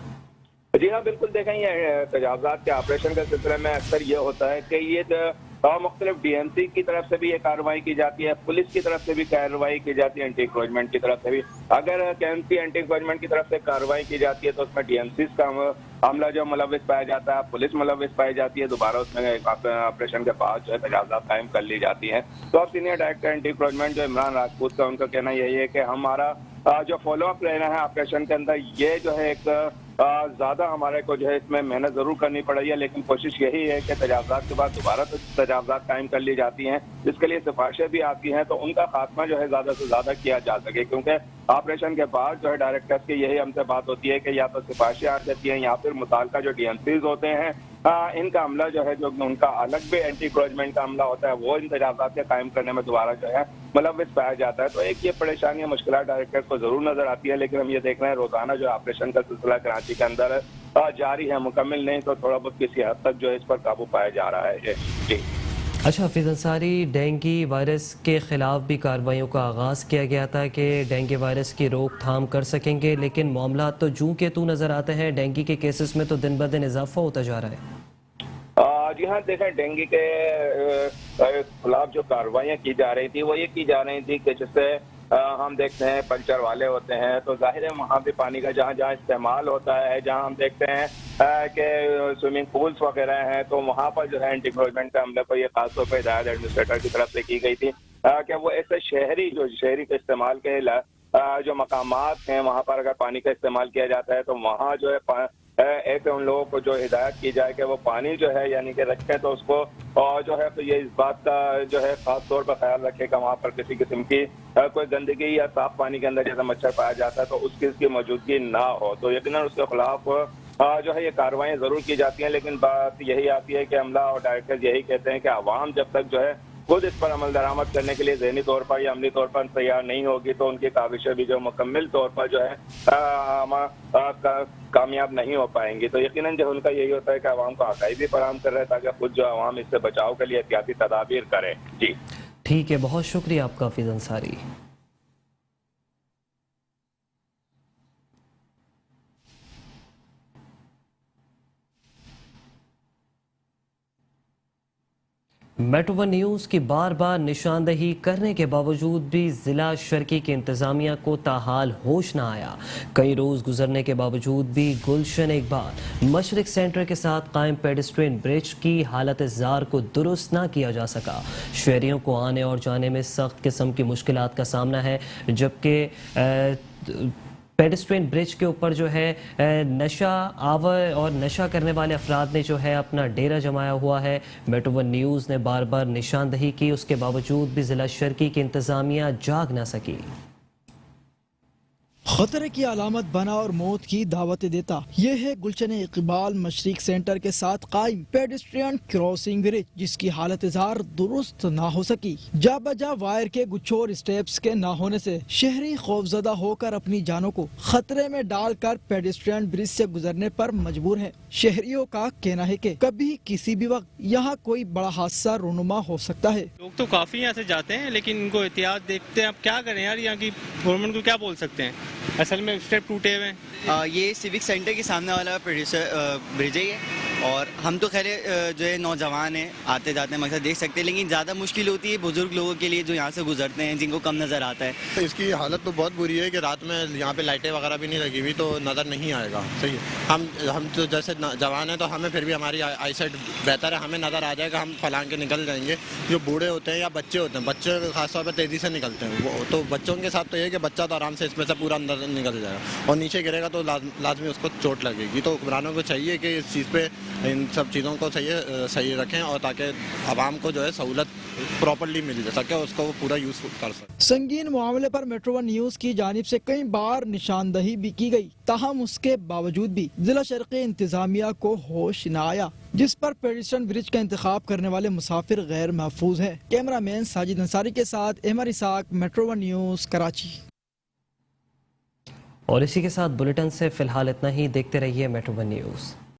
जी हाँ, बिल्कुल देखें, ये तजावुजात के ऑपरेशन के सिलसिले में अक्सर ये होता है कि ये मुख्तलिफ DMC की तरफ से भी ये कार्रवाई की जाती है, पुलिस की तरफ से भी कार्रवाई की जाती है, एंटी इंक्रोचमेंट की तरफ से भी। अगर KMC एंटी इंक्रोचमेंट की तरफ से कार्रवाई की जाती है तो उसमें DMCs का मामला जो मुलविस पाया जाता है, पुलिस मुलविस पाई जाती है, दोबारा उसमें ऑपरेशन के बाद जो है तजावुजात कायम कर ली जाती है। तो अब सीनियर डायरेक्टर एंटी इंक्रोचमेंट जो इमरान राजपूत का, उनका कहना यही है कि हमारा जो फॉलोअप रहना है ऑपरेशन के अंदर, ये जो है एक ज्यादा हमारे को जो है इसमें मेहनत जरूर करनी पड़ रही है, लेकिन कोशिश यही है कि तजावुजात के बाद दोबारा तजावुजात कायम कर ली जाती हैं, जिसके लिए सिफारिशें भी आती हैं, तो उनका खात्मा जो है ज्यादा से ज्यादा किया जा सके। क्योंकि ऑपरेशन के बाद जो है डायरेक्टर्स की यही हमसे बात होती है कि या तो सिफारिशें आ जाती हैं या फिर मुताल्लिका जो DMCs होते हैं इनका अमला जो है, जो उनका अलग भी एंटी इंक्रोचमेंट का अमला होता है, वो इन तजावुजात के कायम करने में दोबारा जो है मुलविस पाया जाता है। तो एक ये परेशानी मुश्किल डायरेक्टर्स को जरूर नजर आती है, लेकिन हम ये देख रहे हैं रोजाना जो ऑपरेशन का सिलसिला कराची के अंदर जारी है, मुकम्मल नहीं तो थोड़ा बहुत किसी हद तक जो है इस पर काबू पाया जा रहा है। जी अच्छा हफीज़ अंसारी, डेंगू वायरस के खिलाफ भी कार्रवाइयों का आगाज़ किया गया था कि डेंगू वायरस की रोकथाम कर सकेंगे, लेकिन मामला तो जूं के तू नज़र आते हैं। डेंगू के केसेस में तो दिन ब दिन इजाफा होता जा रहा है। जी हाँ, देखें, डेंगू के खिलाफ जो कार्रवाइयाँ की जा रही थी वो ये की जा रही थी कि जिससे हम देखते हैं पंचर वाले होते हैं, तो जाहिर है वहाँ भी पानी का जहाँ जहाँ इस्तेमाल होता है, जहाँ हम देखते हैं کہ سوئمنگ پولس وغیرہ ہیں تو وہاں پر جو ہے اینٹی انکروچمنٹ کا عملے پر یہ خاص طور پہ ہدایت ایڈمنسٹریٹر کی طرف سے کی گئی تھی کہ وہ ایسے شہری کے استعمال کے جو مقامات ہیں وہاں پر اگر پانی کا استعمال کیا جاتا ہے تو وہاں جو ہے ایسے ان لوگوں کو جو ہدایت کی جائے کہ وہ پانی جو ہے یعنی کہ رکھیں تو اس کو اور جو ہے تو یہ اس بات کا جو ہے خاص طور پر خیال رکھے کہ وہاں پر کسی قسم کی کوئی گندگی یا صاف پانی کے اندر جیسا مچھر پایا جاتا ہے تو اس کی موجودگی نہ ہو تو یقیناً اس کے خلاف جو ہے یہ کارروائیاں ضرور کی جاتی ہیں لیکن بات یہی آتی ہے کہ عملہ اور ڈائریکٹر یہی کہتے ہیں کہ عوام جب تک جو ہے خود اس پر عمل درآمد کرنے کے لیے ذہنی طور پر یا عملی طور پر تیار نہیں ہوگی تو ان کی کاوشیں بھی جو مکمل طور پر جو ہے کامیاب نہیں ہو پائیں گی تو یقیناً جو ان کا یہی ہوتا ہے کہ عوام کو آگاہی بھی فراہم کر رہے ہیں تاکہ خود جو عوام اس سے بچاؤ کے لیے احتیاطی تدابیر کرے. جی ٹھیک ہے، بہت شکریہ آپ کا Hafeez Ansari. Metro one news کی بار بار نشاندہی کرنے کے باوجود بھی ضلع شرقی کی انتظامیہ کو تاحال ہوش نہ آیا. کئی روز گزرنے کے باوجود بھی گلشن اقبال مشرق سینٹر کے ساتھ قائم پیڈسٹرین برج کی حالت زار کو درست نہ کیا جا سکا. شہریوں کو آنے اور جانے میں سخت قسم کی مشکلات کا سامنا ہے جبکہ پیڈسٹرین برج کے اوپر جو ہے نشہ آور اور نشہ کرنے والے افراد نے جو ہے اپنا ڈیرہ جمایا ہوا ہے. میٹرو ون نیوز نے بار بار نشاندہی کی، اس کے باوجود بھی ضلع شرقی کی انتظامیہ جاگ نہ سکی. خطرے کی علامت بنا اور موت کی دعوت دیتا یہ ہے گلشن اقبال مشرق سینٹر کے ساتھ قائم پیڈسٹرین کراسنگ برج جس کی حالت زار درست نہ ہو سکی. جا بجا وائر کے گچھوں اور اسٹیپس کے نہ ہونے سے شہری خوفزدہ ہو کر اپنی جانوں کو خطرے میں ڈال کر پیڈسٹرین برج سے گزرنے پر مجبور ہیں. شہریوں کا کہنا ہے کہ کبھی کسی بھی وقت یہاں کوئی بڑا حادثہ رونما ہو سکتا ہے. لوگ تو کافی یہاں سے جاتے ہیں لیکن ان کو احتیاط دیکھتے ہیں. اب کیا کریں یار، یہاں کی گورنمنٹ کو کیا بول سکتے ہیں، اصل میں اسٹیپ ٹوٹے ہوئے ہیں. یہ سیوک سینٹر کے سامنے والا برج ہے اور ہم تو خیر جو ہے نوجوان ہیں، آتے جاتے ہیں مقصد دیکھ سکتے ہیں، لیکن زیادہ مشکل ہوتی ہے بزرگ لوگوں کے لیے جو یہاں سے گزرتے ہیں جن کو کم نظر آتا ہے. اس کی حالت تو بہت بری ہے کہ رات میں یہاں پہ لائٹیں وغیرہ بھی نہیں لگی ہوئی تو نظر نہیں آئے گا. صحیح ہے، ہم تو جیسے جوان ہیں تو ہمیں پھر بھی ہماری آئی سائٹ بہتر ہے، ہمیں نظر آ جائے گا، ہم پھلانگ کے نکل جائیں گے. جو بوڑھے ہوتے ہیں یا بچے ہوتے ہیں، بچے خاص طور پہ تیزی سے نکلتے ہیں، وہ تو بچوں کے ساتھ تو یہ ہے کہ بچہ تو آرام سے اس میں سے پورا اندر نکل جائے گا اور نیچے گرے گا تو لازمی اس کو چوٹ لگے گی. تو حکمرانوں کو چاہیے کہ اس چیز پہ ان سب چیزوں کو صحیح رکھیں اور تاکہ عوام کو جو ہے سہولت پراپرلی مل سکے، اس کو وہ پورا یوز کر سکے. سنگین معاملے پر میٹرو ون نیوز کی جانب سے کئی بار نشاندہی بھی کی گئی، تاہم اس کے باوجود بھی ضلع شرقی انتظامیہ کو ہوش نہ آیا جس پر پیڈسٹرین برج کا انتخاب کرنے والے مسافر غیر محفوظ ہیں. کیمرہ مین ساجد انصاری کے ساتھ احمد اسحاق، میٹرو ون نیوز، کراچی. اور اسی کے ساتھ بلیٹن سے فی الحال اتنا ہی. دیکھتے رہیے میٹرو ون نیوز.